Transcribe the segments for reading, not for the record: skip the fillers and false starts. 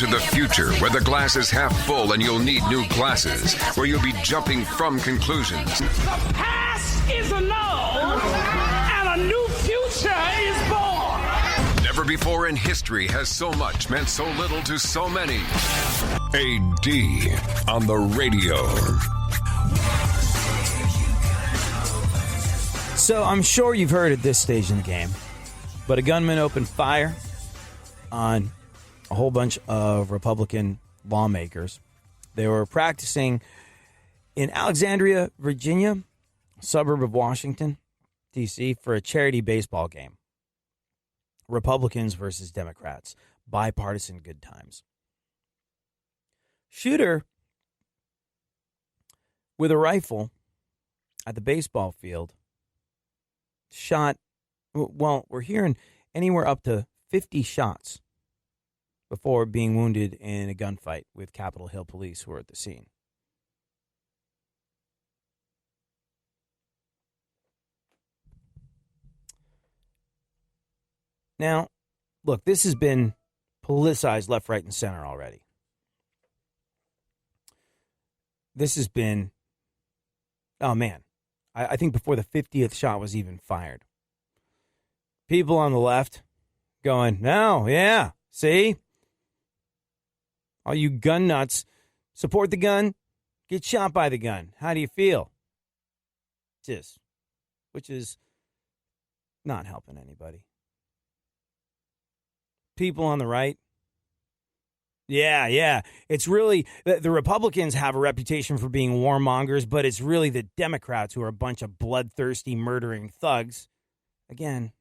to the future where the glass is half full and you'll need new glasses, where you'll be jumping from conclusions. The past is annulled and a new future is born. Never before in history has so much meant so little to so many. AD on the radio. So I'm sure you've heard at this stage in the game, but a gunman opened fire on a whole bunch of Republican lawmakers. They were practicing in Alexandria, Virginia, a suburb of Washington, D.C., for a charity baseball game. Republicans versus Democrats. Bipartisan good times. Shooter with a rifle at the baseball field shot, well, we're hearing anywhere up to 50 shots before being wounded in a gunfight with Capitol Hill police who were at the scene. Now, look, this has been politicized left, right, and center already. This has been, oh man, I think before the 50th shot was even fired. People on the left going, no, yeah, see? All you gun nuts, support the gun, get shot by the gun. How do you feel? Which is not helping anybody. People on the right, yeah. It's really, the Republicans have a reputation for being warmongers, but it's really the Democrats who are a bunch of bloodthirsty, murdering thugs. Again,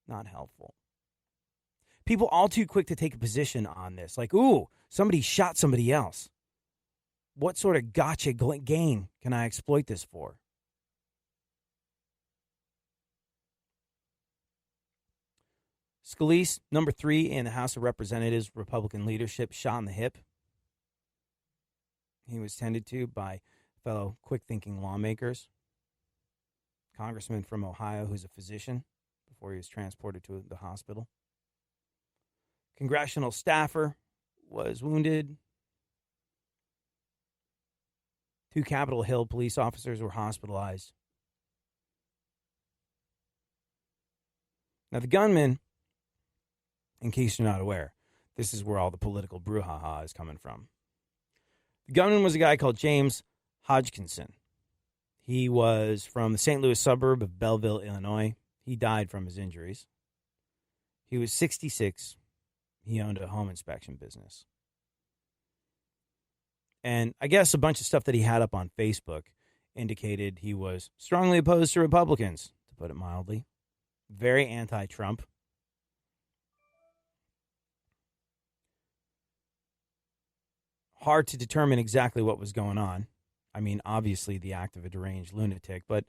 not helpful. People all too quick to take a position on this. Like, ooh, somebody shot somebody else. What sort of gotcha gain can I exploit this for? Scalise, number 3 in the House of Representatives, Republican leadership, shot in the hip. He was tended to by fellow quick-thinking lawmakers. Congressman from Ohio who's a physician before he was transported to the hospital. Congressional staffer was wounded. 2 Capitol Hill police officers were hospitalized. Now, the gunman, in case you're not aware, this is where all the political brouhaha is coming from. The gunman was a guy called James Hodgkinson. He was from the St. Louis suburb of Belleville, Illinois. He died from his injuries. He was 66. He owned a home inspection business. And I guess a bunch of stuff that he had up on Facebook indicated he was strongly opposed to Republicans, to put it mildly. Very anti-Trump. Hard to determine exactly what was going on. I mean, obviously the act of a deranged lunatic, but it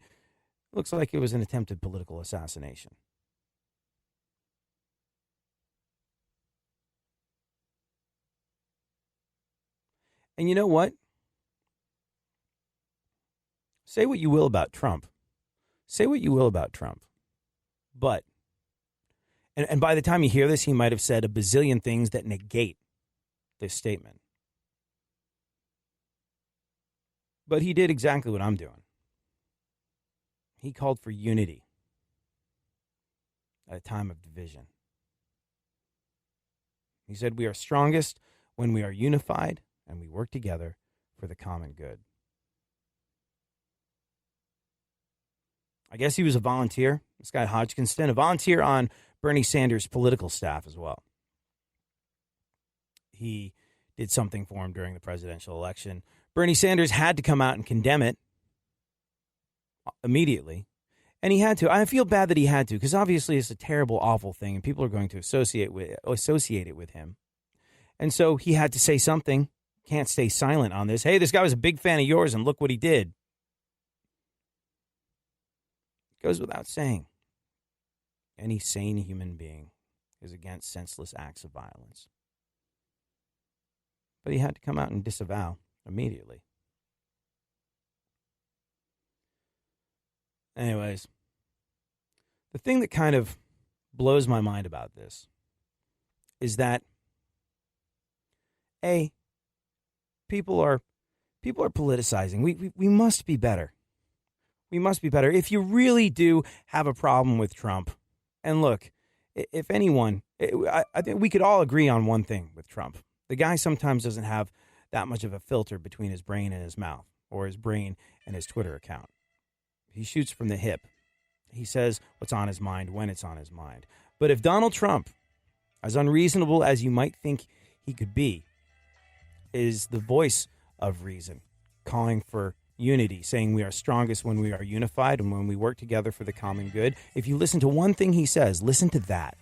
looks like it was an attempted political assassination. And you know what? Say what you will about Trump. Say what you will about Trump. But, and by the time you hear this, he might have said a bazillion things that negate this statement. But he did exactly what I'm doing. He called for unity at a time of division. He said, we are strongest when we are unified and we work together for the common good. I guess he was a volunteer, this guy Hodgkinson, a volunteer on Bernie Sanders' political staff as well. He did something for him during the presidential election. Bernie Sanders had to come out and condemn it immediately. And he had to. I feel bad that he had to, because obviously it's a terrible, awful thing, and people are going to associate it with him. And so he had to say something. Can't stay silent on this. Hey, this guy was a big fan of yours, and look what he did. It goes without saying. Any sane human being is against senseless acts of violence. But he had to come out and disavow immediately. Anyways, the thing that kind of blows my mind about this is that people are politicizing. We must be better. We must be better. If you really do have a problem with Trump, and look, if anyone, I think we could all agree on one thing with Trump. The guy sometimes doesn't have that much of a filter between his brain and his mouth, or his brain and his Twitter account. He shoots from the hip. He says what's on his mind when it's on his mind. But if Donald Trump, as unreasonable as you might think he could be, is the voice of reason, calling for unity, saying we are strongest when we are unified and when we work together for the common good. If you listen to one thing he says, listen to that.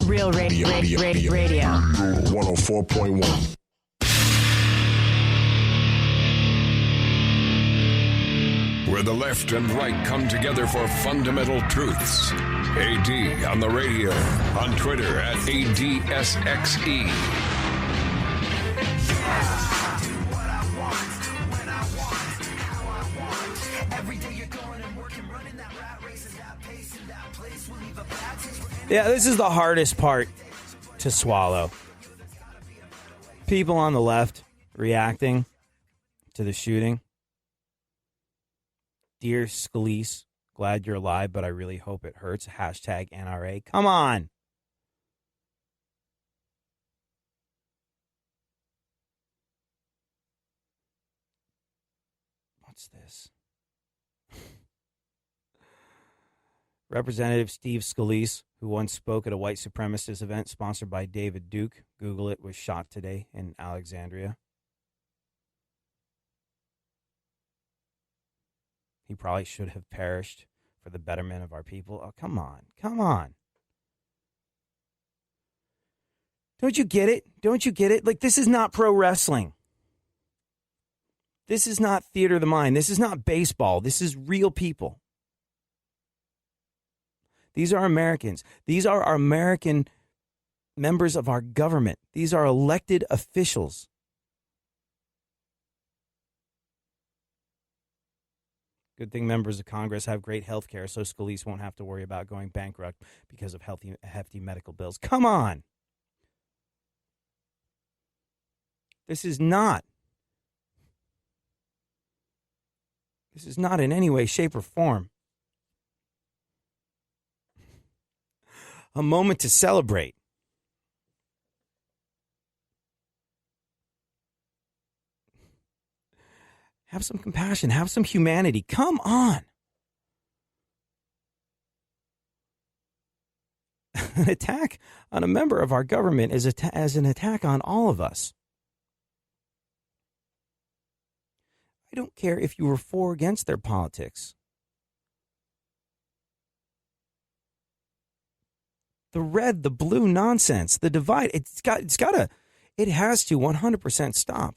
Real radio. 104.1. Where the left and right come together for fundamental truths. AD on the radio, on Twitter at ADSXE. Yeah, this is the hardest part to swallow. People on the left reacting to the shooting. Dear Scalise, glad you're alive, but I really hope it hurts. Hashtag NRA. Come on. What's this? Representative Steve Scalise, who once spoke at a white supremacist event sponsored by David Duke, Google it, was shot today in Alexandria. He probably should have perished for the betterment of our people. Oh, come on. Come on. Don't you get it? Don't you get it? Like, this is not pro wrestling. This is not theater of the mind. This is not baseball. This is real people. These are Americans. These are our American members of our government. These are elected officials. Good thing members of Congress have great health care, so Scalise won't have to worry about going bankrupt because of hefty medical bills. Come on. This is not in any way, shape, or form a moment to celebrate. Have some compassion. Have some humanity. Come on. An attack on a member of our government is as an attack on all of us. I don't care if you were for or against their politics. The red, the blue nonsense, the divide, it has to 100% stop.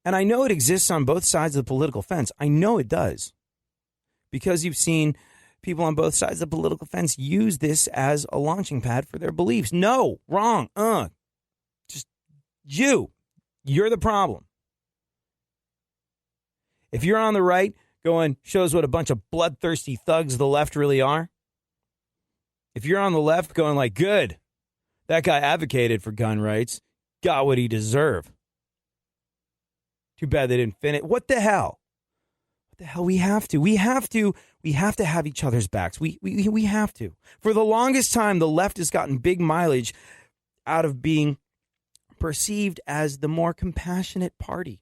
And I know it exists on both sides of the political fence. I know it does. Because you've seen people on both sides of the political fence use this as a launching pad for their beliefs. No, wrong. Just you're the problem. If you're on the right going, shows what a bunch of bloodthirsty thugs the left really are. If you're on the left going like, good, that guy advocated for gun rights, got what he deserved. Too bad they didn't finish. What the hell? What the hell? We have to have each other's backs. We have to. For the longest time, the left has gotten big mileage out of being perceived as the more compassionate party.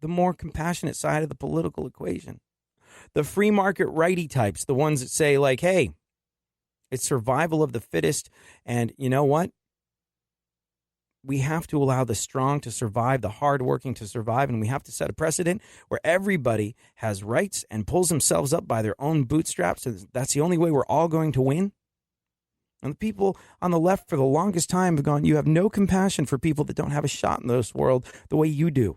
The more compassionate side of the political equation. The free market righty types, the ones that say like, hey, it's survival of the fittest. And you know what? We have to allow the strong to survive, the hardworking to survive, and we have to set a precedent where everybody has rights and pulls themselves up by their own bootstraps. And that's the only way we're all going to win. And the people on the left for the longest time have gone, you have no compassion for people that don't have a shot in this world the way you do.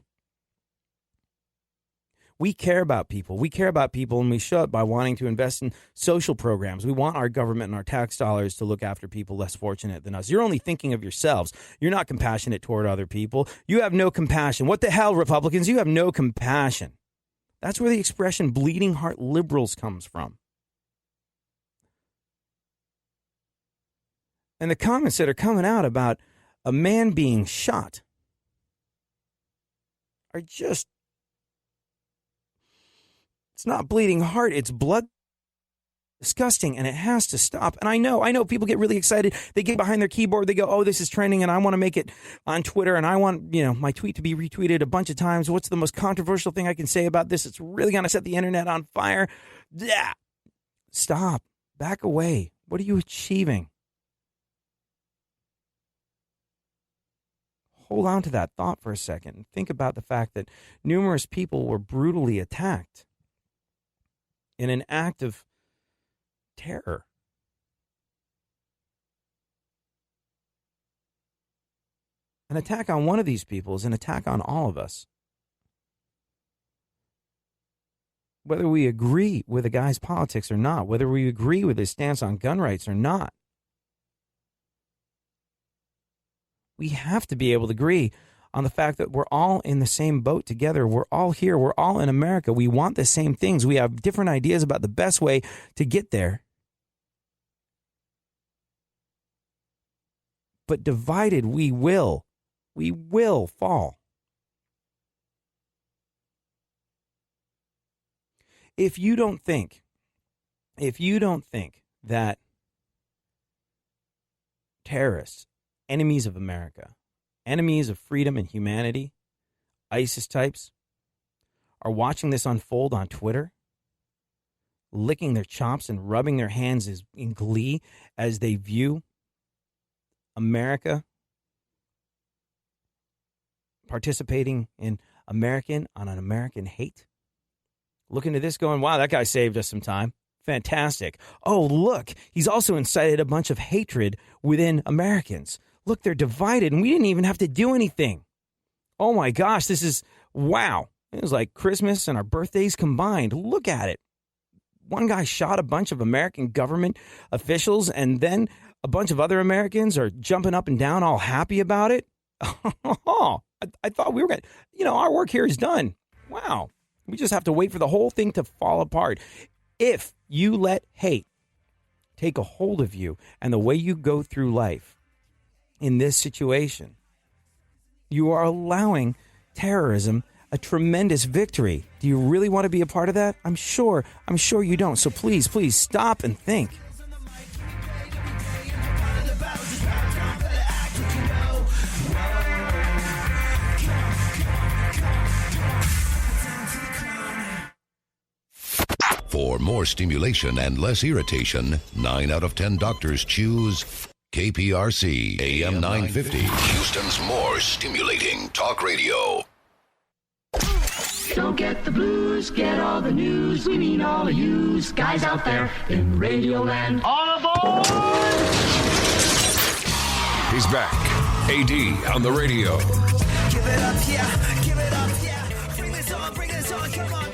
We care about people. We care about people, and we show it by wanting to invest in social programs. We want our government and our tax dollars to look after people less fortunate than us. You're only thinking of yourselves. You're not compassionate toward other people. You have no compassion. What the hell, Republicans? You have no compassion. That's where the expression bleeding heart liberals comes from. And the comments that are coming out about a man being shot are just, it's not bleeding heart, it's blood. Disgusting, and it has to stop. And I know people get really excited. They get behind their keyboard, they go, oh, this is trending, and I want to make it on Twitter, and I want, my tweet to be retweeted a bunch of times. What's the most controversial thing I can say about this? It's really going to set the internet on fire. Yeah. Stop. Back away. What are you achieving? Hold on to that thought for a second and think about the fact that numerous people were brutally attacked in an act of terror. An attack on one of these people is an attack on all of us. Whether we agree with a guy's politics or not, whether we agree with his stance on gun rights or not, we have to be able to agree on the fact that we're all in the same boat together. We're all here. We're all in America. We want the same things. We have different ideas about the best way to get there. But divided, we will fall. If you don't think that terrorists, enemies of America, enemies of freedom and humanity, ISIS types, are watching this unfold on Twitter, licking their chops and rubbing their hands in glee as they view America participating in on an American hate, looking at this going, wow, that guy saved us some time. Fantastic. Oh, look, he's also incited a bunch of hatred within Americans. Look, they're divided, and we didn't even have to do anything. Oh, my gosh, this is, wow. It was like Christmas and our birthdays combined. Look at it. One guy shot a bunch of American government officials, and then a bunch of other Americans are jumping up and down all happy about it. I thought we were going to, our work here is done. Wow. We just have to wait for the whole thing to fall apart. If you let hate take a hold of you and the way you go through life in this situation, you are allowing terrorism a tremendous victory. Do you really want to be a part of that? I'm sure you don't. So please stop and think. For more stimulation and less irritation, 9 out of 10 doctors choose KPRC AM 950, Houston's more stimulating talk radio. Don't get the blues, get all the news. We mean all of you guys out there in Radio Land. All aboard! He's back. AD on the radio. Give it up, yeah. Give it up, yeah. Bring this on, come on.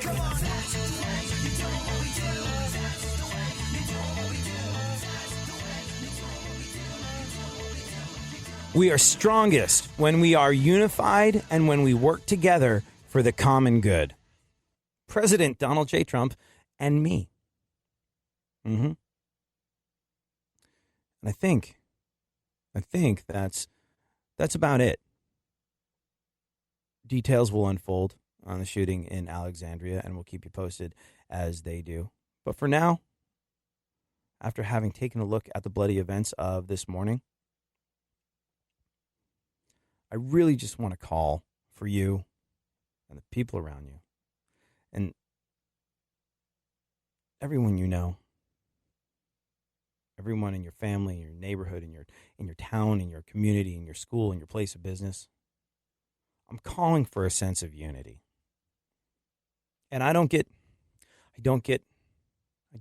We are strongest when we are unified and when we work together for the common good. President Donald J. Trump and me. And I think that's about it. Details will unfold on the shooting in Alexandria, and we'll keep you posted as they do. But for now, after having taken a look at the bloody events of this morning, I really just want to call for you and the people around you and everyone you know, everyone in your family, in your neighborhood, in your town, in your community, in your school, in your place of business. I'm calling for a sense of unity. And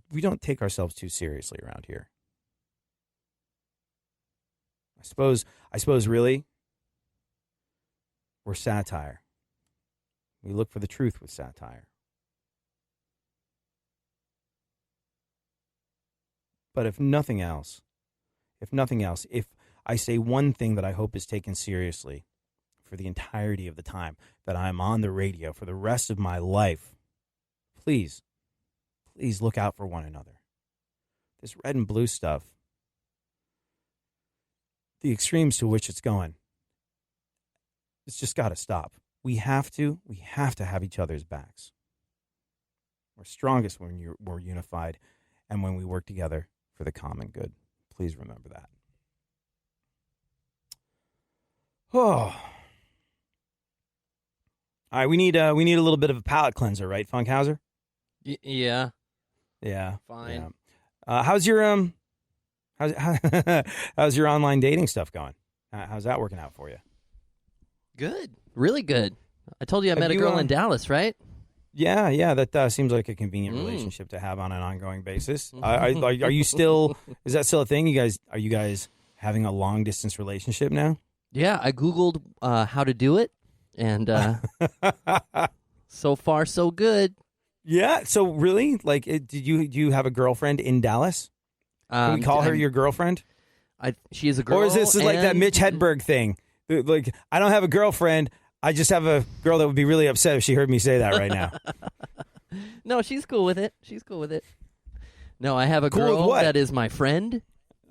we don't take ourselves too seriously around here. I suppose really, we're satire. We look for the truth with satire. But if nothing else, if I say one thing that I hope is taken seriously for the entirety of the time that I'm on the radio for the rest of my life, please look out for one another. This red and blue stuff, the extremes to which it's going, it's just got to stop. We have to have each other's backs. We're strongest when we're unified and when we work together for the common good. Please remember that. Oh. All right, we need a little bit of a palate cleanser, right, Funkhouser? Yeah. Yeah. Fine. Yeah. How's your how's your online dating stuff going? How's that working out for you? Good. Really good. I told you I Have met a you, girl in Dallas, right? Yeah. That seems like a convenient relationship to have on an ongoing basis. Are you still? Is that still a thing? Are you guys having a long distance relationship now? Yeah, I Googled how to do it, and so far, so good. Yeah. So really, like, do you have a girlfriend in Dallas? Can we call her your girlfriend? She is a girl. Or is this like that Mitch Hedberg thing? Like, I don't have a girlfriend. I just have a girl that would be really upset if she heard me say that right now. No, she's cool with it. She's cool with it. No, I have a Cool with girl what? that is my friend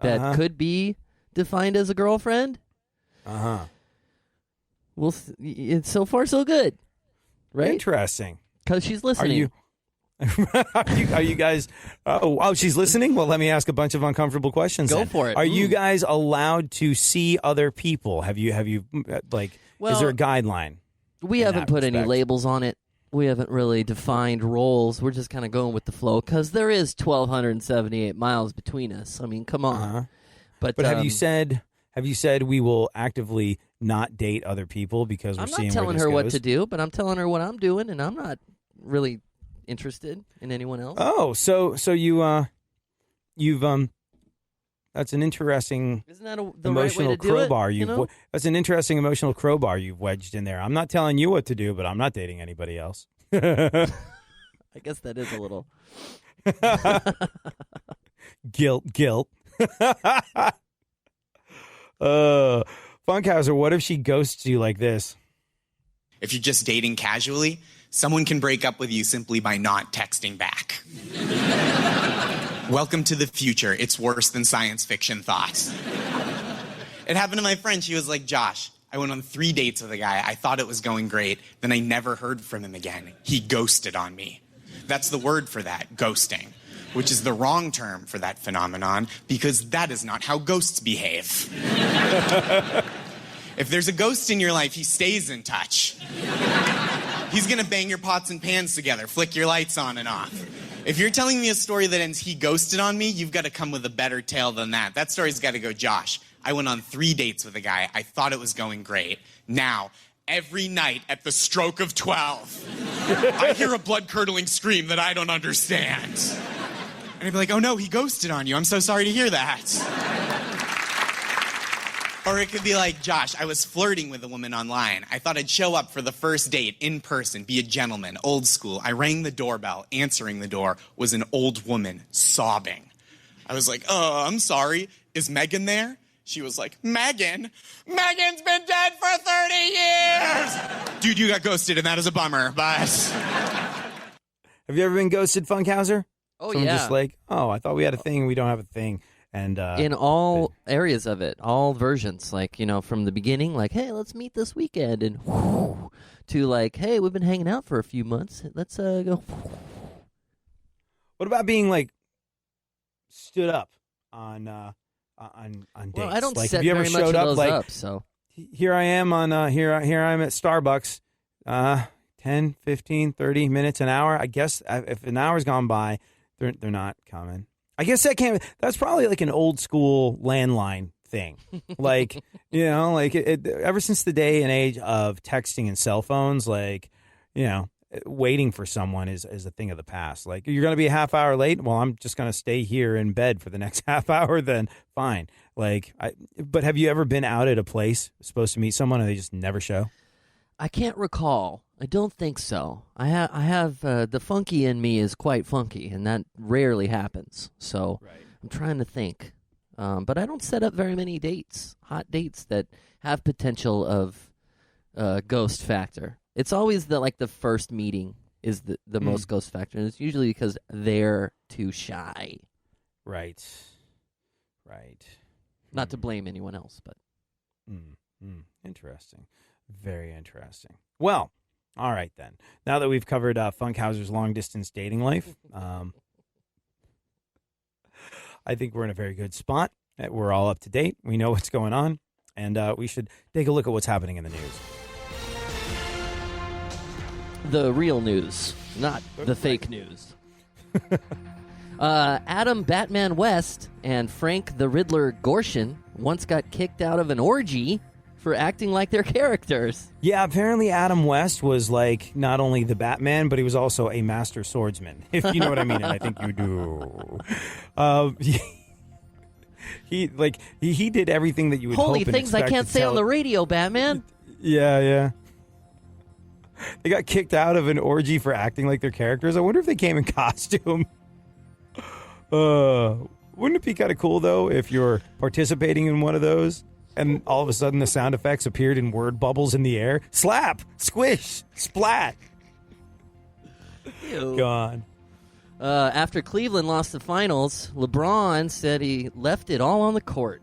that could be defined as a girlfriend. Well, it's so far so good, right? Interesting. Because she's listening. Are you guys? Oh, she's listening. Well, let me ask a bunch of uncomfortable questions. Go then. for it. Are you guys allowed to see other people? Have you like? Is there a guideline? We haven't put any labels on it. We haven't really defined roles. We're just kind of going with the flow because there is 1,278 miles between us. I mean, come on. But have you said we will actively not date other people because we're I'm seeing not telling where this her what goes? to do, but I'm telling her what I'm doing, and I'm not really interested in anyone else. Oh, so you've that's an interesting Isn't that the emotional right way to crowbar. do it, you know? That's an interesting emotional crowbar you've wedged in there. I'm not telling you what to do, but I'm not dating anybody else. I guess that is a little guilt. Funkhouser, what if she ghosts you like this? If you're just dating casually, someone can break up with you simply by not texting back. Welcome to the future. It's worse than science fiction thoughts. It happened to my friend. She was like, Josh, I went on 3 dates with a guy. I thought it was going great. Then I never heard from him again. He ghosted on me. That's the word for that, ghosting, which is the wrong term for that phenomenon because that is not how ghosts behave. If there's a ghost in your life, he stays in touch. He's gonna bang your pots and pans together, flick your lights on and off. If you're telling me a story that ends, he ghosted on me, you've got to come with a better tale than that. That story's got to go, Josh, I went on 3 dates with a guy. I thought it was going great. Now, every night at the stroke of 12, I hear a blood-curdling scream that I don't understand. And I'd be like, oh no, he ghosted on you. I'm so sorry to hear that. Or it could be like, Josh, I was flirting with a woman online. I thought I'd show up for the first date in person, be a gentleman, old school. I rang the doorbell. Answering the door was an old woman sobbing. I was like, oh, I'm sorry. Is Megan there? She was like, Megan? Megan's been dead for 30 years! Dude, you got ghosted, and that is a bummer, but... Have you ever been ghosted, Funkhouser? Oh, Someone yeah. just like, oh, I thought we had a thing, we don't have a thing. And in all areas of it, all versions, like, from the beginning, like, hey, let's meet this weekend, and to like, hey, we've been hanging out for a few months, let's go. What about being like stood up on dates? Well, I don't like, set have you ever very much showed of up those like up, so here I am on here I am at Starbucks, 10, 15, 30 minutes, an hour. I guess if an hour's gone by, they're not coming. I guess that's probably like an old school landline thing. Like, like ever since the day and age of texting and cell phones, like, waiting for someone is a thing of the past. Like, you're going to be a half hour late. Well, I'm just going to stay here in bed for the next half hour. Then fine. Like, but have you ever been out at a place supposed to meet someone and they just never show? I can't recall. I don't think so. I have the funky in me is quite funky, and that rarely happens. So I'm trying to think. But I don't set up very many dates, hot dates that have potential of ghost factor. It's always the first meeting is the most ghost factor, and it's usually because they're too shy. Right. Not to blame anyone else, but. Interesting. Very interesting. Well, all right then. Now that we've covered Funkhouser's long-distance dating life, I think we're in a very good spot. We're all up to date. We know what's going on, and we should take a look at what's happening in the news. The real news, not the fake news. Adam Batman West and Frank the Riddler Gorshin once got kicked out of an orgy for acting like their characters. Yeah, apparently Adam West was like not only the Batman, but he was also a master swordsman, if you know what I mean, and I think you do. He did everything that you would Holy hope and things I expect can't to say tell. on the radio, Batman. Yeah. They got kicked out of an orgy for acting like their characters. I wonder if they came in costume. Wouldn't it be kind of cool, though, if you're participating in one of those and all of a sudden the sound effects appeared in word bubbles in the air? Slap, squish, splat. Ew. Gone. After Cleveland lost the finals, LeBron said he left it all on the court.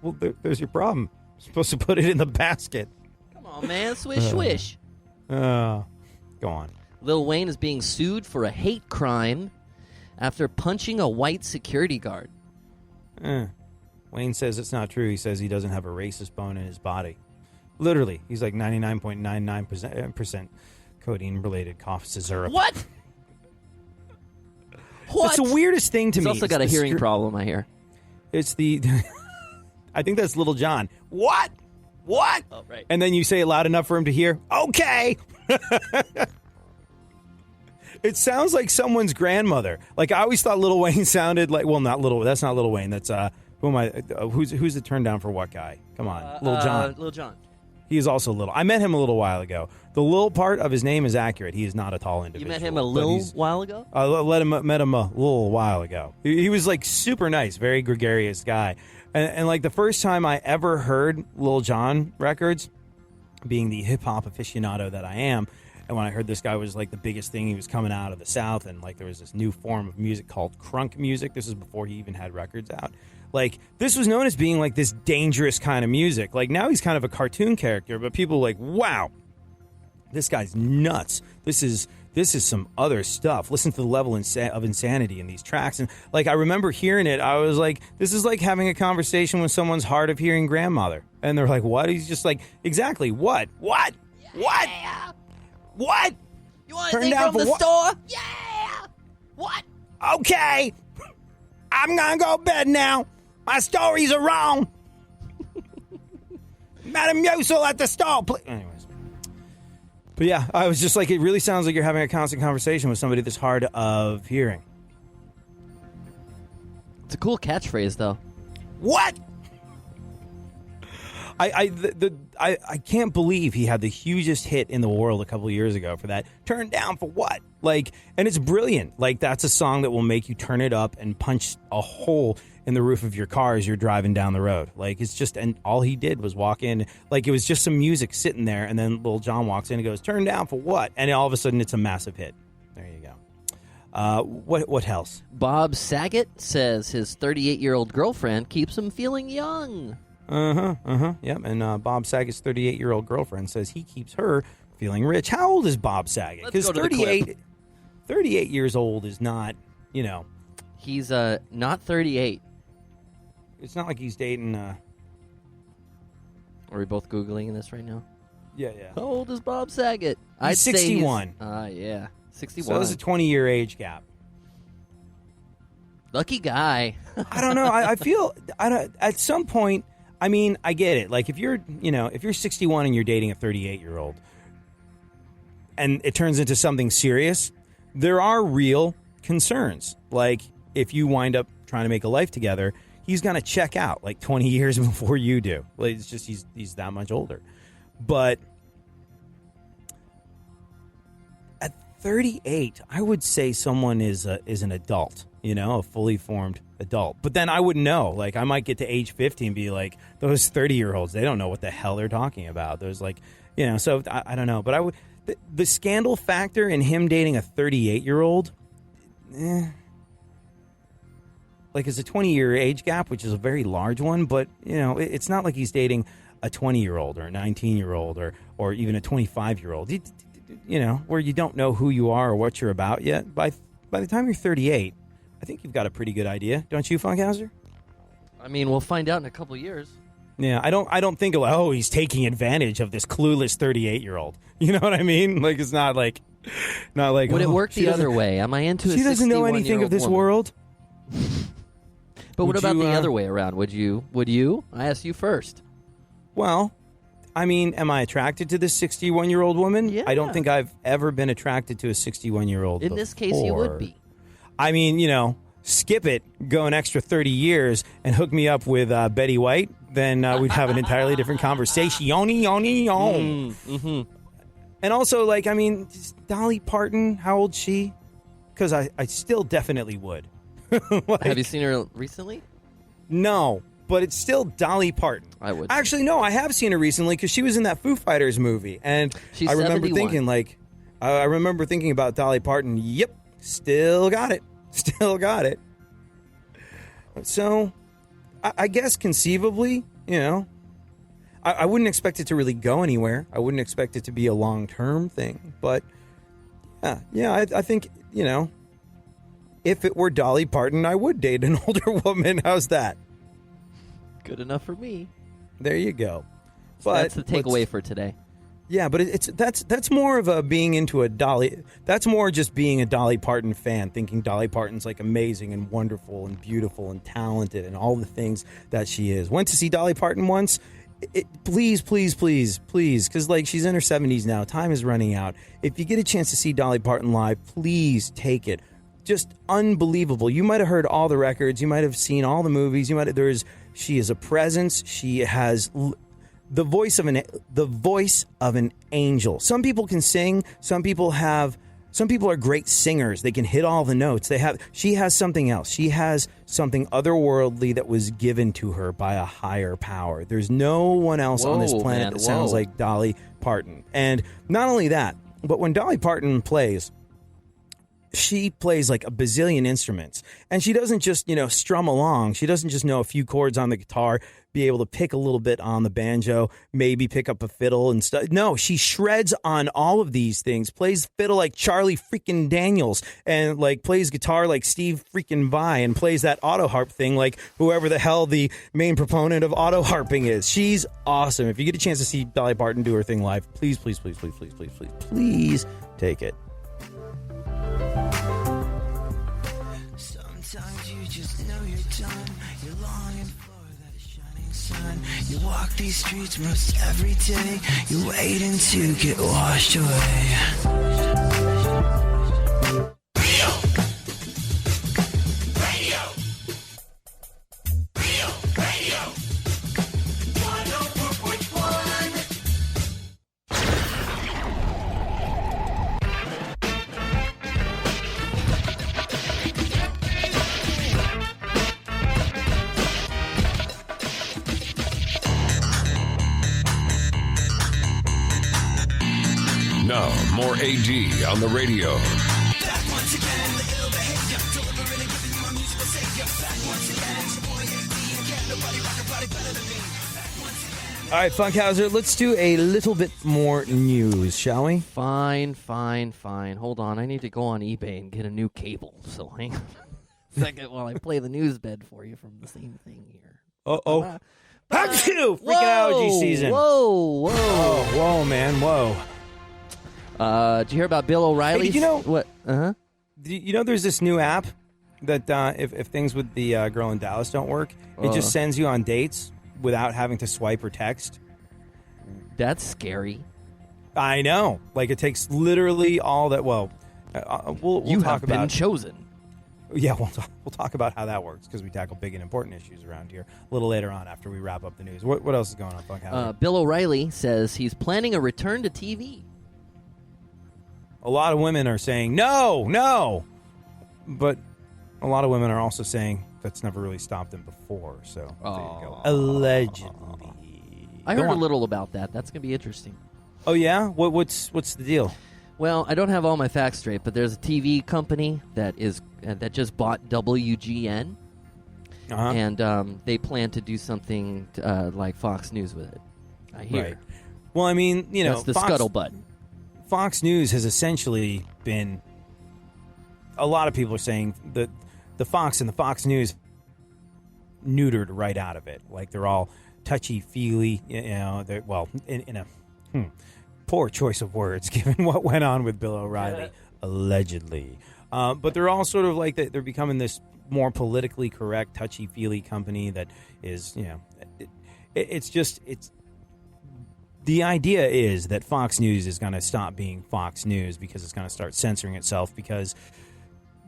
Well, there's your problem. You're supposed to put it in the basket. Come on, man. Swish, swish. Go on. Lil Wayne is being sued for a hate crime after punching a white security guard. Wayne says it's not true. He says he doesn't have a racist bone in his body. Literally, he's like 99.99% codeine-related cough syrup. What? That's the weirdest thing to He's me. also got a hearing problem, I hear. It's the... I think that's Little John. What? Oh, right. And then you say it loud enough for him to hear, okay. It sounds like someone's grandmother. Like, I always thought Lil Wayne sounded like... Well, that's not Lil Wayne. That's... Who am I? Who's the turn down for what guy? Come on. Lil John. Lil John. He is also little. I met him a little while ago. The little part of his name is accurate. He is not a tall individual. You met him a little while ago? I met him a little while ago. He was like super nice, very gregarious guy. And like the first time I ever heard Lil Jon records, being the hip hop aficionado that I am, and when I heard this guy was like the biggest thing, he was coming out of the South, and like there was this new form of music called crunk music. This was before he even had records out. Like, this was known as being, like, this dangerous kind of music. Like, now he's kind of a cartoon character, but people are like, wow, this guy's nuts. This is some other stuff. Listen to the level of insanity in these tracks. And, like, I remember hearing it. I was like, this is like having a conversation with someone's hard-of-hearing grandmother. And they're like, what? He's just like, exactly, what? What? What? Yeah. What? You want Turn anything down from for the what? store? Yeah. What? Okay. I'm going to go to bed now. My stories are wrong. Madam Yosel at the stall. Anyways. But yeah, I was just like, it really sounds like you're having a constant conversation with somebody that's hard of hearing. It's a cool catchphrase, though. What? I can't believe he had the hugest hit in the world a couple of years ago for that. Turn down for what? Like, and it's brilliant. Like, that's a song that will make you turn it up and punch a hole in the roof of your car as you're driving down the road. Like, it's just, and all he did was walk in. Like, it was just some music sitting there, and then Lil Jon walks in and goes, turn down for what? And all of a sudden, it's a massive hit. There you go. What else? Bob Saget says his 38-year-old girlfriend keeps him feeling young. Yep, and Bob Saget's 38-year-old girlfriend says he keeps her feeling rich. How old is Bob Saget? Let's go to the clip. 38 years old is not, you know. He's not 38. It's not like he's dating. Are we both Googling this right now? Yeah. How old is Bob Saget? He's 61. Yeah, 61. So there's a 20-year age gap. Lucky guy. I don't know. I feel at some point. I mean, I get it. Like if you're 61 and you're dating a 38-year-old, and it turns into something serious, there are real concerns. Like if you wind up trying to make a life together, he's gonna check out like 20 years before you do. Like it's just he's that much older. But at 38, I would say someone is an adult. You know, a fully formed adult. But then I wouldn't know. Like, I might get to age 50 and be like, those 30-year-olds, they don't know what the hell they're talking about. There's like, you know, so I don't know. But I would, the scandal factor in him dating a 38-year-old, like it's a 20-year age gap, which is a very large one. But it's not like he's dating a 20-year-old or a 19-year-old or even a 25-year-old. Where you don't know who you are or what you're about yet. By the time you're 38, I think you've got a pretty good idea, don't you, Funkhouser? I mean, we'll find out in a couple years. Yeah, I don't think he's taking advantage of this clueless 38-year-old. You know what I mean? Like it's not like. Would it work the other way? Am I into a 61-year-old She doesn't know anything of this woman? world. But what about the other way around? Would you? I asked you first. Well, I mean, am I attracted to this 61-year-old woman? Yeah. I don't think I've ever been attracted to a 61-year-old In this case, you would be. I mean, skip it, go an extra 30 years, and hook me up with Betty White, then we'd have an entirely different conversation. Mm-hmm. And also, Dolly Parton, how old's she? Because I still definitely would. Have you seen her recently? No, but it's still Dolly Parton. I would. Actually, no, I have seen her recently because she was in that Foo Fighters movie. And She's I remember 71. thinking about Dolly Parton. Yep, still got it. Still got it. So, I guess conceivably, I wouldn't expect it to really go anywhere. I wouldn't expect it to be a long-term thing. But, I think, if it were Dolly Parton, I would date an older woman. How's that? Good enough for me. There you go. So But that's the takeaway for today. Yeah, but that's more of a being into a Dolly. That's more just being a Dolly Parton fan, thinking Dolly Parton's like amazing and wonderful and beautiful and talented and all the things that she is. Went to see Dolly Parton once. Please, because she's in her 70s now. Time is running out. If you get a chance to see Dolly Parton live, please take it. Just unbelievable. You might have heard all the records. You might have seen all the movies. She is a presence. She has the voice of an angel. Some people can sing. Some people are great singers. They can hit all the notes. She has something else. She has something otherworldly that was given to her by a higher power. There's no one else on this planet that sounds like Dolly Parton. And not only that, but when Dolly Parton plays, she plays like a bazillion instruments, and she doesn't just, strum along. She doesn't just know a few chords on the guitar, be able to pick a little bit on the banjo, maybe pick up a fiddle and stuff. No, she shreds on all of these things, plays fiddle like Charlie freaking Daniels, and plays guitar like Steve freaking Vai, and plays that auto harp thing like whoever the hell the main proponent of auto harping is. She's awesome. If you get a chance to see Dolly Parton do her thing live, please take it. Sometimes you just know you're done. You're longing for that shining sun. You walk these streets most every day. You're waiting to get washed away. Now, more AD on the radio. All right, Funkhouser, let's do a little bit more news, shall we? Fine. Hold on. I need to go on eBay and get a new cable. So hang on a second while I play the news bed for you from the same thing here. Uh-oh. Freaking allergy season. Whoa. Oh, whoa, man, whoa. Did you hear about Bill O'Reilly? Hey, what? There's this new app that if things with the girl in Dallas don't work, it just sends you on dates without having to swipe or text. That's scary. I know. It takes literally all that. Well, we'll you talk have about. Been chosen. Yeah, we'll talk about how that works because we tackle big and important issues around here a little later on after we wrap up the news. What else is going on, Funkhouser? Bill O'Reilly says he's planning a return to TV. A lot of women are saying no, but a lot of women are also saying that's never really stopped him before. So there you go. Allegedly, I heard a little about that. That's going to be interesting. Oh yeah, what's the deal? Well, I don't have all my facts straight, but there's a TV company that just bought WGN, and they plan to do something like Fox News with it. I hear. Right. Well, I mean, that's the scuttlebutt. Fox News has essentially been. A lot of people are saying that the Fox and the Fox News neutered right out of it. Like they're all touchy-feely, they're, well, in a poor choice of words given what went on with Bill O'Reilly, allegedly. But they're all sort of like, they're becoming this more politically correct, touchy-feely company that is, the idea is that Fox News is going to stop being Fox News because it's going to start censoring itself because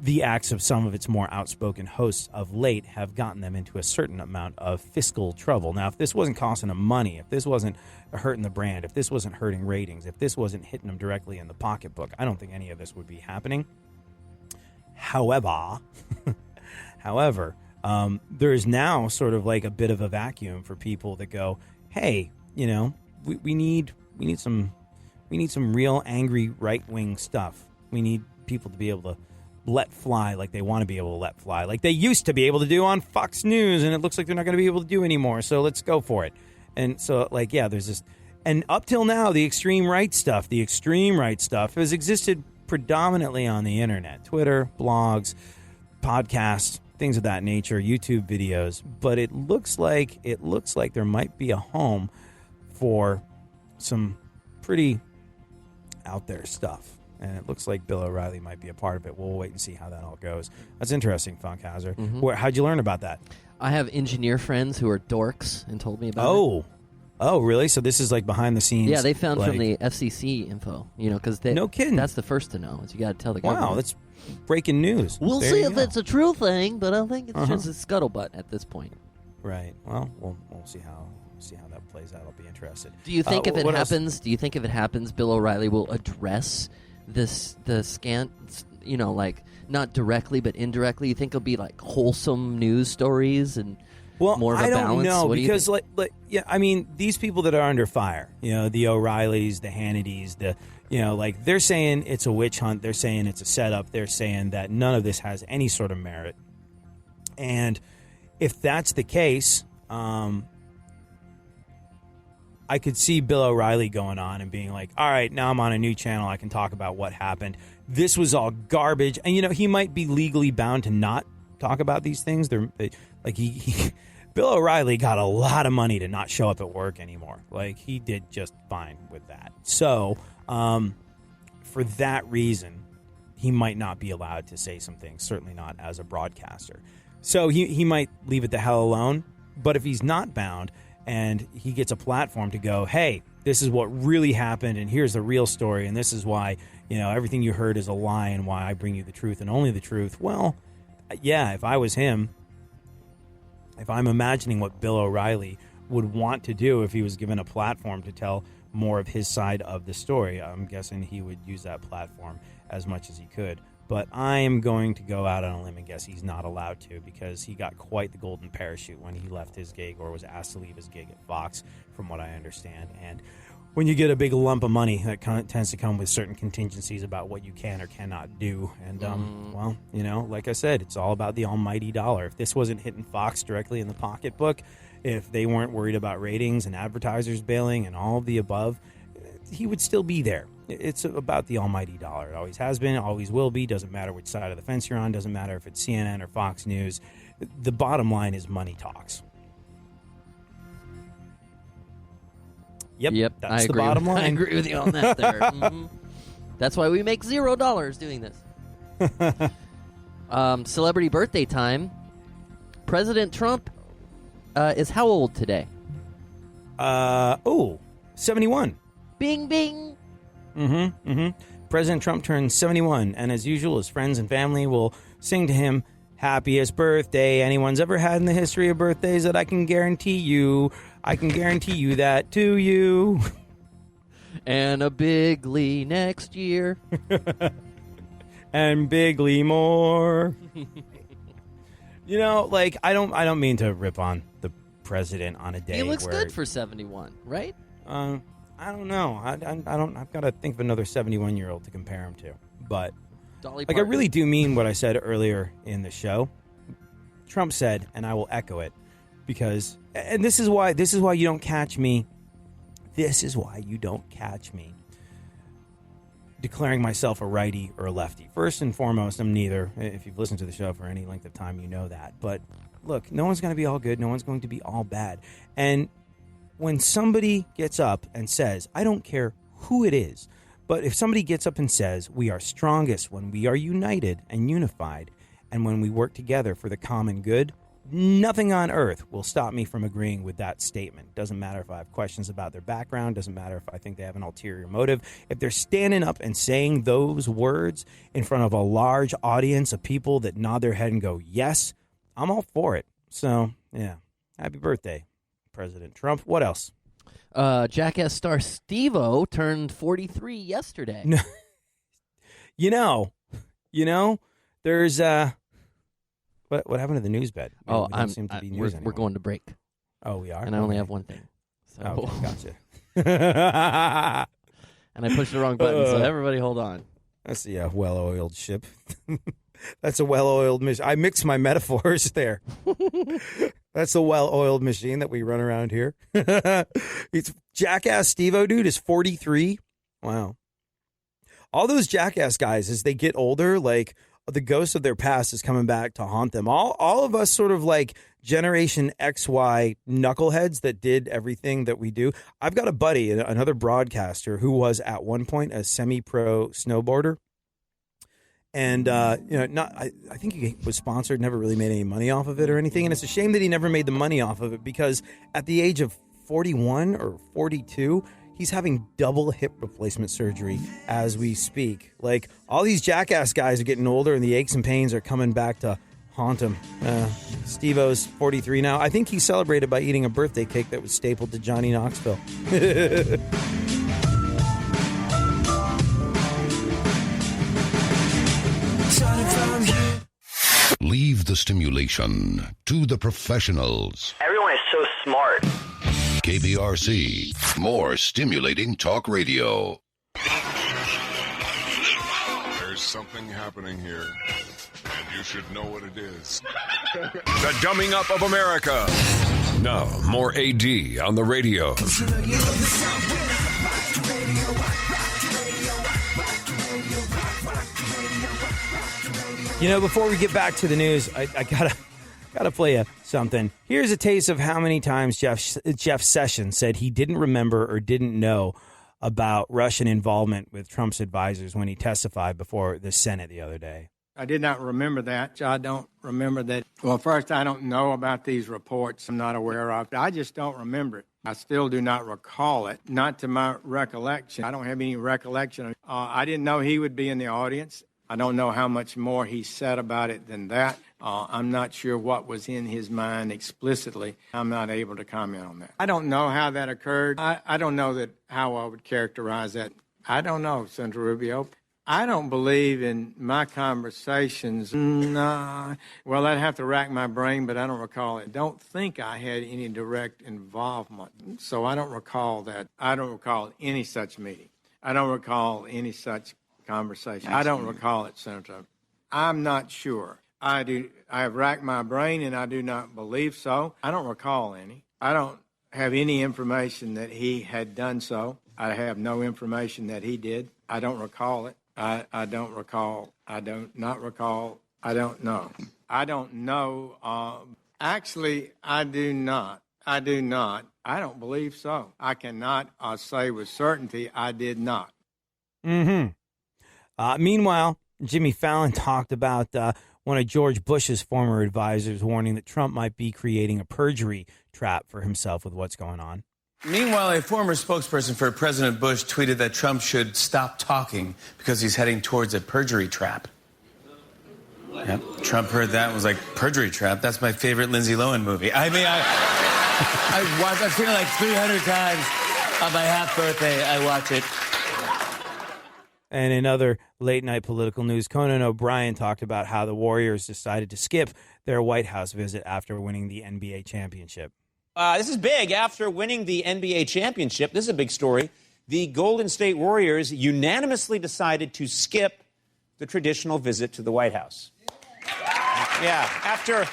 the acts of some of its more outspoken hosts of late have gotten them into a certain amount of fiscal trouble. Now, if this wasn't costing them money, if this wasn't hurting the brand, if this wasn't hurting ratings, if this wasn't hitting them directly in the pocketbook, I don't think any of this would be happening. However, there is now sort of like a bit of a vacuum for people that go, hey, we need some real angry right-wing stuff. We need people to be able to let fly like they want to be able to let fly, like they used to be able to do on Fox News, and it looks like they're not going to be able to do anymore, so let's go for it. And so, there's this... And up till now, the extreme right stuff has existed predominantly on the internet. Twitter, blogs, podcasts, things of that nature, YouTube videos. But it looks like there might be a home for some pretty out there stuff. And it looks like Bill O'Reilly might be a part of it. We'll wait and see how that all goes. That's interesting, Funkhouser. Mm-hmm. How'd you learn about that? I have engineer friends who are dorks and told me about it. Oh, really? So this is like behind the scenes? Yeah, they found from the FCC info. Because no kidding. That's the first to know. Is you got to tell the government. Wow, that's breaking news. We'll see if it's a true thing, but I think it's just a scuttlebutt at this point. Right. Well, we'll see how that plays out. I'll be interested. Do you think if it happens? Else? Do you think if it happens, Bill O'Reilly will address the scant, not directly but indirectly? You think it'll be like wholesome news stories and more of a balance? I don't know because these people that are under fire, the O'Reillys, the Hannitys, they're saying it's a witch hunt. They're saying it's a setup. They're saying that none of this has any sort of merit. And if that's the case, I could see Bill O'Reilly going on and being like, all right, now I'm on a new channel. I can talk about what happened. This was all garbage. And, he might be legally bound to not talk about these things. Bill O'Reilly got a lot of money to not show up at work anymore. Like, he did just fine with that. So, for that reason, he might not be allowed to say some things, certainly not as a broadcaster. So he might leave it the hell alone. But if he's not bound and he gets a platform to go, hey, this is what really happened, and here's the real story, and this is why, everything you heard is a lie, and why I bring you the truth and only the truth. Well, yeah, if I was him, if I'm imagining what Bill O'Reilly would want to do if he was given a platform to tell more of his side of the story, I'm guessing he would use that platform as much as he could. But I am going to go out on a limb and guess he's not allowed to, because he got quite the golden parachute when he left his gig, or was asked to leave his gig at Fox, from what I understand. And when you get a big lump of money, that tends to come with certain contingencies about what you can or cannot do. And, like I said, it's all about the almighty dollar. If this wasn't hitting Fox directly in the pocketbook, if they weren't worried about ratings and advertisers bailing and all of the above, he would still be there. It's about the almighty dollar. It always has been, always will be. Doesn't matter which side of the fence you're on. Doesn't matter if it's CNN or Fox News. The bottom line is money talks. Yep, that's the bottom line. I agree with you on that there. Mm-hmm. That's why we make $0 doing this. Celebrity birthday time. President Trump is how old today? 71. Bing, bing. President Trump turns 71, and as usual, his friends and family will sing to him, happiest birthday anyone's ever had in the history of birthdays that I can guarantee you. I can guarantee you that to you. And a bigly next year. And bigly more. I don't mean to rip on the president on a day. He looks good for 71, right? I don't know. I've got to think of another 71-year-old to compare him to. But Dolly I really do mean what I said earlier in the show. Trump said, and I will echo it, because, and this is why you don't catch me. This is why you don't catch me declaring myself a righty or a lefty. First and foremost, I'm neither. If you've listened to the show for any length of time, you know that. But look, no one's going to be all good. No one's going to be all bad. And when somebody gets up and says, I don't care who it is, but if somebody gets up and says, we are strongest when we are united and unified, and when we work together for the common good, nothing on earth will stop me from agreeing with that statement. Doesn't matter if I have questions about their background. Doesn't matter if I think they have an ulterior motive. If they're standing up and saying those words in front of a large audience of people that nod their head and go, yes, I'm all for it. So, yeah, happy birthday, President Trump. What else? Jackass star Steve-O turned 43 yesterday. You know, there's... What happened to the news bed? We don't seem to be news we're going to break. Oh, we are? And I only have one thing. So. Okay, gotcha. And I pushed the wrong button, so everybody hold on. That's the well-oiled ship. That's a well-oiled machine. I mixed my metaphors there. That's a well-oiled machine that we run around here. It's Jackass Steve-O, dude, is 43. Wow. All those Jackass guys, as they get older, like, the ghost of their past is coming back to haunt them. All of us sort of like Generation XY knuckleheads that did everything that we do. I've got a buddy, another broadcaster, who was at one point a semi-pro snowboarder. And, I think he was sponsored, never really made any money off of it or anything. And it's a shame that he never made the money off of it, because at the age of 41 or 42, he's having double hip replacement surgery as we speak. Like, all these Jackass guys are getting older, and the aches and pains are coming back to haunt him. Steve-O's 43 now. I think he celebrated by eating a birthday cake that was stapled to Johnny Knoxville. Leave the stimulation to the professionals. Everyone is so smart. KPRC, more stimulating talk radio. There's something happening here, and you should know what it is. The dumbing up of America. Now, more AD on the radio. Before we get back to the news, I gotta play you something. Here's a taste of how many times Jeff Sessions said he didn't remember or didn't know about Russian involvement with Trump's advisors when he testified before the Senate the other day. I did not remember that. I don't remember that. Well, first, I don't know about these reports. I'm not aware of. I just don't remember it. I still do not recall it, not to my recollection. I don't have any recollection. I didn't know he would be in the audience. I don't know how much more he said about it than that. I'm not sure what was in his mind explicitly. I'm not able to comment on that. I don't know how that occurred. I don't know how I would characterize that. I don't know, Senator Rubio. I don't believe in my conversations. Nah. Well, I'd have to rack my brain, but I don't recall it. Don't think I had any direct involvement. So I don't recall that. I don't recall any such meeting. I don't recall any such conversation. I don't recall it, Senator. I'm not sure. I have racked my brain, and I do not believe so. I don't recall any. I don't have any information that he had done so. I have no information that he did. I don't recall it. I don't recall. I don't not recall. I don't know. I don't know. Actually, I do not. I do not. I don't believe so. I cannot say with certainty I did not. Meanwhile, Jimmy Fallon talked about one of George Bush's former advisors warning that Trump might be creating a perjury trap for himself with what's going on. Meanwhile, a former spokesperson for President Bush tweeted that Trump should stop talking because he's heading towards a perjury trap. Yep. Trump heard that and was like, perjury trap? That's my favorite Lindsay Lohan movie. I mean, I've seen it like 300 times on my half birthday. I watch it. And in other late-night political news, Conan O'Brien talked about how the Warriors decided to skip their White House visit after winning the NBA championship. This is big. After winning the NBA championship, this is a big story. The Golden State Warriors unanimously decided to skip the traditional visit to the White House. Yeah, after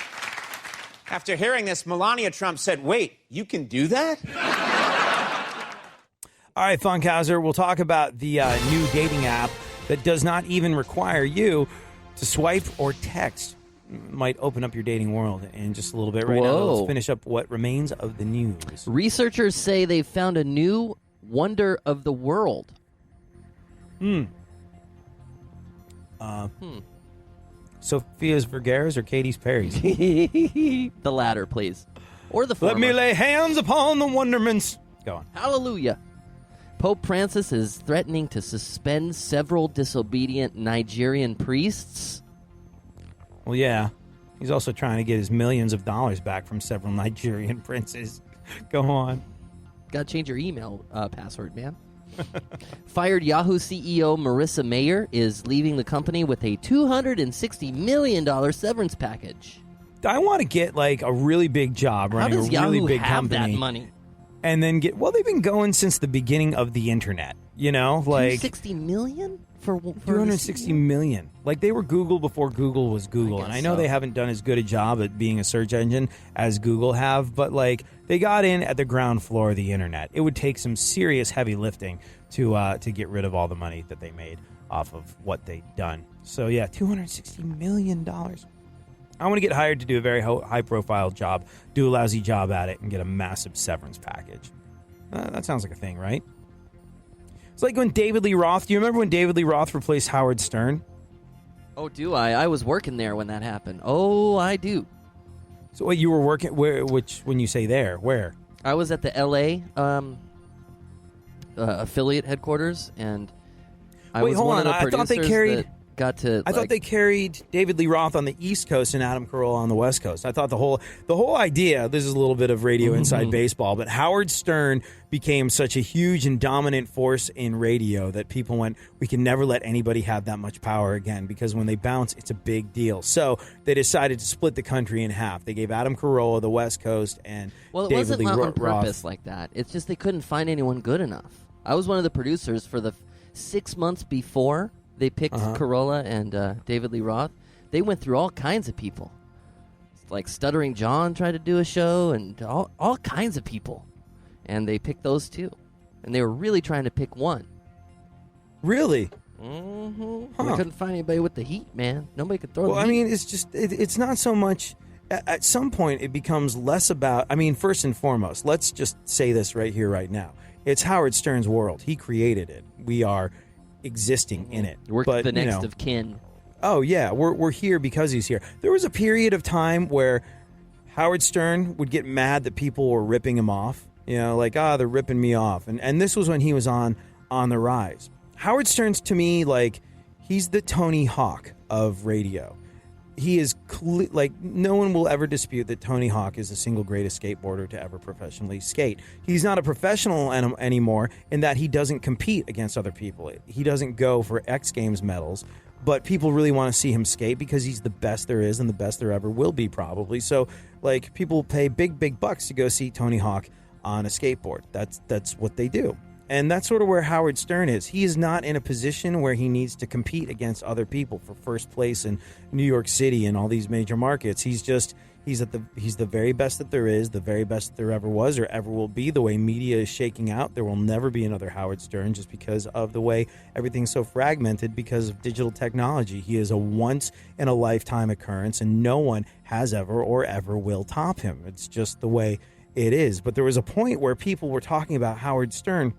After hearing this, Melania Trump said, wait, you can do that? All right, Funkhouser, we'll talk about the new dating app that does not even require you to swipe or text. Might open up your dating world in just a little bit. Right now, let's finish up what remains of the news. Researchers say they found a new wonder of the world. Sophia's Vergara's or Katy Perry's? The latter, please. Or the former. Let me lay hands upon the wonderments. Go on. Hallelujah. Pope Francis is threatening to suspend several disobedient Nigerian priests. Well, yeah. He's also trying to get his millions of dollars back from several Nigerian princes. Go on. Got to change your email password, man. Fired Yahoo CEO Marissa Mayer is leaving the company with a $260 million severance package. I want to get like a really big job running a really Yahoo big have company. that money? And then they've been going since the beginning of the internet, you know? Like $260 million? For $260 million. Like, they were Google before Google was Google. And I know they haven't done as good a job at being a search engine as Google have, but, like, they got in at the ground floor of the internet. It would take some serious heavy lifting to get rid of all the money that they made off of what they'd done. So, yeah, $260 million. I want to get hired to do a very high-profile job, do a lousy job at it, and get a massive severance package. That sounds like a thing, right? It's like when David Lee Roth... Do you remember when David Lee Roth replaced Howard Stern? Oh, do I? I was working there when that happened. Oh, I do. So wait, you were working... when you say there, where? I was at the L.A. Affiliate headquarters, and I was one of the producers that got to... I thought they carried David Lee Roth on the East Coast and Adam Carolla on the West Coast. I thought the whole idea, this is a little bit of radio inside baseball, but Howard Stern became such a huge and dominant force in radio that people went, we can never let anybody have that much power again, because when they bounce, it's a big deal. So they decided to split the country in half. They gave Adam Carolla the West Coast and David Lee Roth. Well, it wasn't on purpose like that. It's just they couldn't find anyone good enough. I was one of the producers for the 6 months before they picked Carolla and David Lee Roth. They went through all kinds of people. Like Stuttering John tried to do a show, and all kinds of people. And they picked those two. And they were really trying to pick one. Really? Mm-hmm. They couldn't find anybody with the heat, man. Nobody could throw the heat. I mean, it's just, it's not so much... At some point, it becomes less about... I mean, first and foremost, let's just say this right here, right now. It's Howard Stern's world. He created it. We are existing in it. We're the next of kin. Oh, yeah. We're here because he's here. There was a period of time where Howard Stern would get mad that people were ripping him off. You know, like, they're ripping me off. And this was when he was on the rise. Howard Stern's, to me, like, he's the Tony Hawk of radio. He is, no one will ever dispute that Tony Hawk is the single greatest skateboarder to ever professionally skate. He's not a professional anymore in that he doesn't compete against other people. He doesn't go for X Games medals, but people really want to see him skate because he's the best there is and the best there ever will be, probably. So, like, people pay big bucks to go see Tony Hawk on a skateboard. That's what they do. And that's sort of where Howard Stern is. He is not in a position where he needs to compete against other people for first place in New York City and all these major markets. He's the very best that there is, the very best that there ever was or ever will be. The way media is shaking out, there will never be another Howard Stern just because of the way everything's so fragmented because of digital technology. He is a once-in-a-lifetime occurrence, and no one has ever or ever will top him. It's just the way it is. But there was a point where people were talking about Howard Stern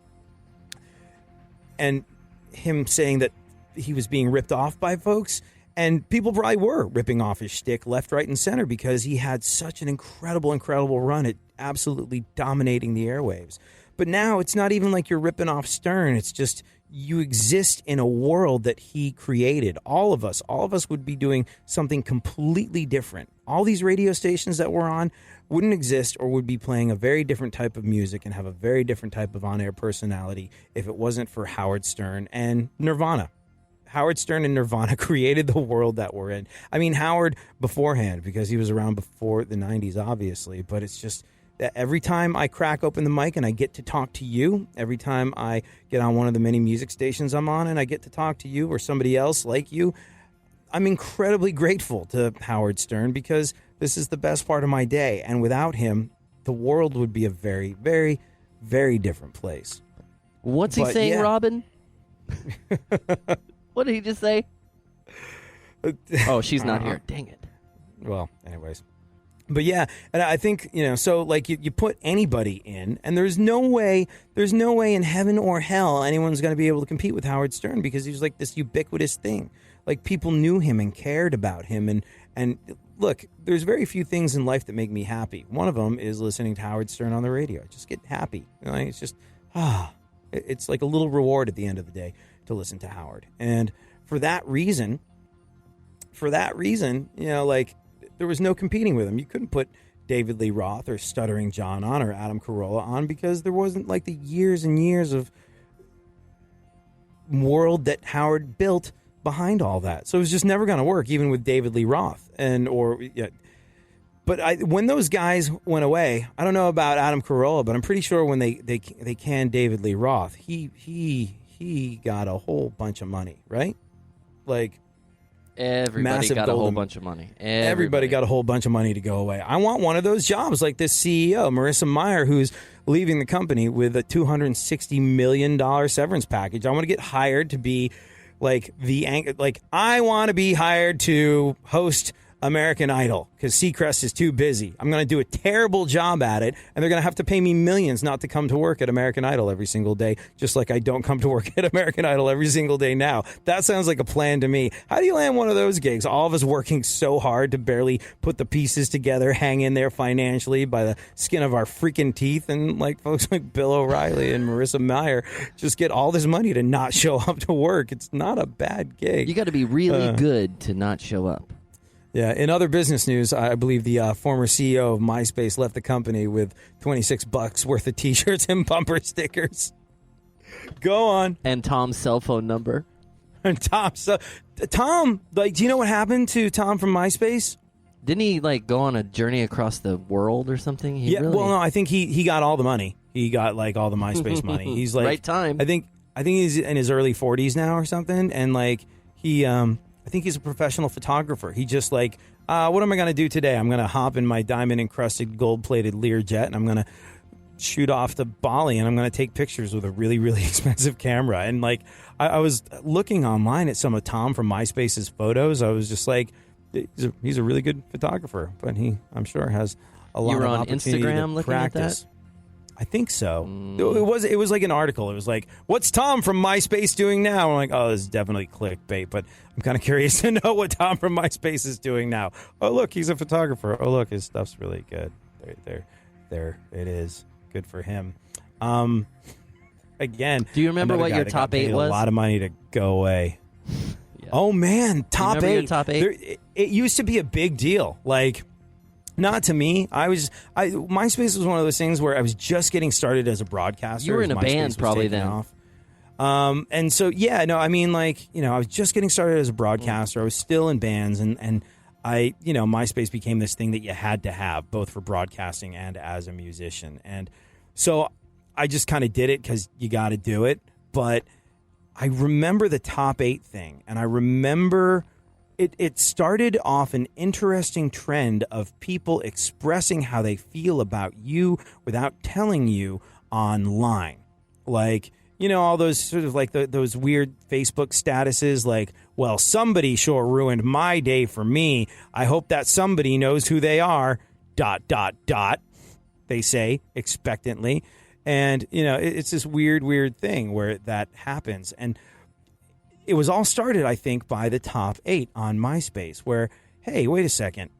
and him saying that he was being ripped off by folks. And people probably were ripping off his shtick left, right, and center because he had such an incredible run at absolutely dominating the airwaves. But now it's not even like you're ripping off Stern. It's just you exist in a world that he created. All of us would be doing something completely different. All these radio stations that we're on wouldn't exist or would be playing a very different type of music and have a very different type of on-air personality if it wasn't for Howard Stern and Nirvana. Howard Stern and Nirvana created the world that we're in. I mean, Howard beforehand, because he was around before the 90s, obviously, but it's just that every time I crack open the mic and I get to talk to you, every time I get on one of the many music stations I'm on and I get to talk to you or somebody else like you, I'm incredibly grateful to Howard Stern because This is the best part of my day. And without him, the world would be a very, very, very different place. What's he saying, Robin? What did he just say? Oh, she's not here. Dang it. Well, anyways. But yeah, and I think, so like you put anybody in, and there's no way in heaven or hell anyone's going to be able to compete with Howard Stern, because he's like this ubiquitous thing. Like, people knew him and cared about him. And look, there's very few things in life that make me happy. One of them is listening to Howard Stern on the radio. I just get happy. It's just, it's like a little reward at the end of the day to listen to Howard. And for that reason, like, there was no competing with him. You couldn't put David Lee Roth or Stuttering John on or Adam Carolla on, because there wasn't like the years and years of world that Howard built behind all that. So it was just never going to work, even with David Lee Roth. But when those guys went away, I don't know about Adam Carolla, but I'm pretty sure when they canned David Lee Roth, he got a whole bunch of money, right? Like, everybody got a whole bunch of money. Everybody got a whole bunch of money to go away. I want one of those jobs, like this CEO, Marissa Mayer, who's leaving the company with a $260 million severance package. I want to get hired to be like I want to be hired to host American Idol because Seacrest is too busy. I'm going to do a terrible job at it, and they're going to have to pay me millions not to come to work at American Idol every single day, just like I don't come to work at American Idol every single day now. That sounds like a plan to me. How do you land one of those gigs? All of us working so hard to barely put the pieces together, hang in there financially by the skin of our freaking teeth, and like folks like Bill O'Reilly and Marissa Mayer just get all this money to not show up to work. It's not a bad gig. You got to be really good to not show up. Yeah, in other business news, I believe the former CEO of MySpace left the company with $26 worth of T-shirts and bumper stickers. Go on. And Tom's cell phone number. And Tom, like, do you know what happened to Tom from MySpace? Didn't he like go on a journey across the world or something? Well, no, I think he got all the money. He got like all the MySpace money. He's like right time. I think he's in his early 40s now or something, and like I think he's a professional photographer. He just like, what am I going to do today? I'm going to hop in my diamond-encrusted, gold-plated Learjet, and I'm going to shoot off to Bali, and I'm going to take pictures with a really, really expensive camera. And like, I was looking online at some of Tom from MySpace's photos. I was just like, he's a really good photographer, but I'm sure has a lot of opportunity to practice. You were on Instagram looking at that? I think so. It was like an article. It was like, what's Tom from MySpace doing now? I'm like, oh, this is definitely clickbait, but I'm kind of curious to know what Tom from MySpace is doing now. Oh, look, he's a photographer. Oh, look, his stuff's really good. There it is. Good for him. Again, do you remember what your top 8 was? A lot of money to go away. Yeah. Oh man, top 8. Your top 8? It used to be a big deal. Like, not to me. MySpace was one of those things where I was just getting started as a broadcaster. You were in a band probably then. Off. And so, yeah, no, I mean, like, I was just getting started as a broadcaster. I was still in bands, and MySpace became this thing that you had to have, both for broadcasting and as a musician. And so I just kind of did it because you got to do it. But I remember the top 8 thing, and I remember it started off an interesting trend of people expressing how they feel about you without telling you online. Like, all those sort of like those weird Facebook statuses like, well, somebody sure ruined my day for me. I hope that somebody knows who they are, ... they say expectantly. And, it's this weird thing where that happens. And it was all started, I think, by the top 8 on MySpace where, hey, wait a second.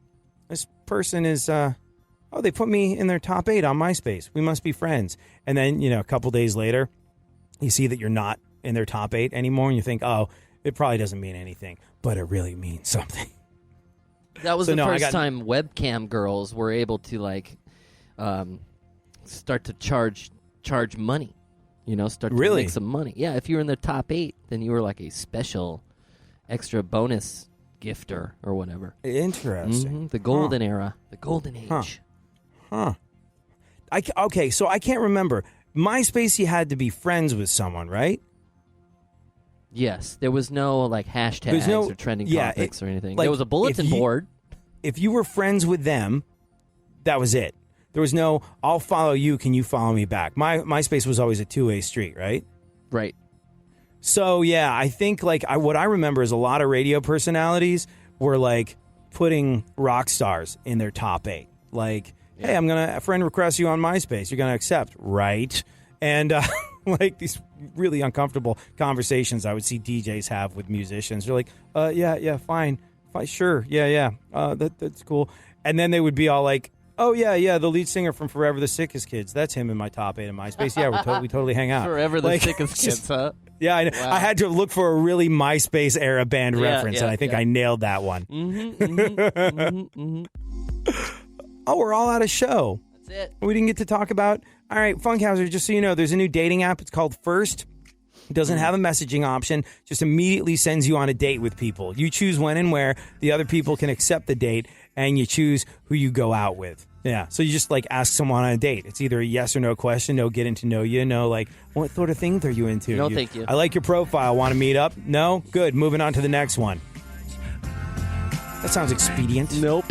This person is, they put me in their top 8 on MySpace. We must be friends. And then, a couple days later, you see that you're not in their top 8 anymore, and you think, oh, it probably doesn't mean anything, but it really means something. That was the first time webcam girls were able to, like, start to charge money. Start to make some money. Yeah, if you were in the top 8, then you were like a special extra bonus gifter or whatever. Interesting. Mm-hmm. The golden era. The golden age. Okay, so I can't remember. MySpace, you had to be friends with someone, right? Yes. There was no like hashtags or trending topics or anything. Like, there was a bulletin board. if you were friends with them, that was it. There was no, I'll follow you, can you follow me back? MySpace was always a two-way street, right? Right. So, yeah, I think, like, what I remember is a lot of radio personalities were, like, putting rock stars in their top 8. Like, hey, I'm going to friend request you on MySpace. You're going to accept, right? And, like, these really uncomfortable conversations I would see DJs have with musicians. They're like, yeah, fine, sure, yeah, that's cool. And then they would be all like, oh, yeah, the lead singer from Forever the Sickest Kids. That's him in my top 8 in MySpace. Yeah, we totally hang out. Forever the like, Sickest Kids, huh? Yeah, Wow. I had to look for a really MySpace era band reference, and I think I nailed that one. Oh, we're all out of show. That's it. We didn't get to talk about... All right, Funkhouser, just so you know, there's a new dating app. It's called First. It doesn't have a messaging option. Just immediately sends you on a date with people. You choose when and where. The other people can accept the date, and you choose who you go out with. Yeah, so you just, like, ask someone on a date. It's either a yes or no question, no getting to know you, no, like, what sort of things are you into? No, thank you. I like your profile. Want to meet up? No? Good. Moving on to the next one. That sounds expedient. Nope.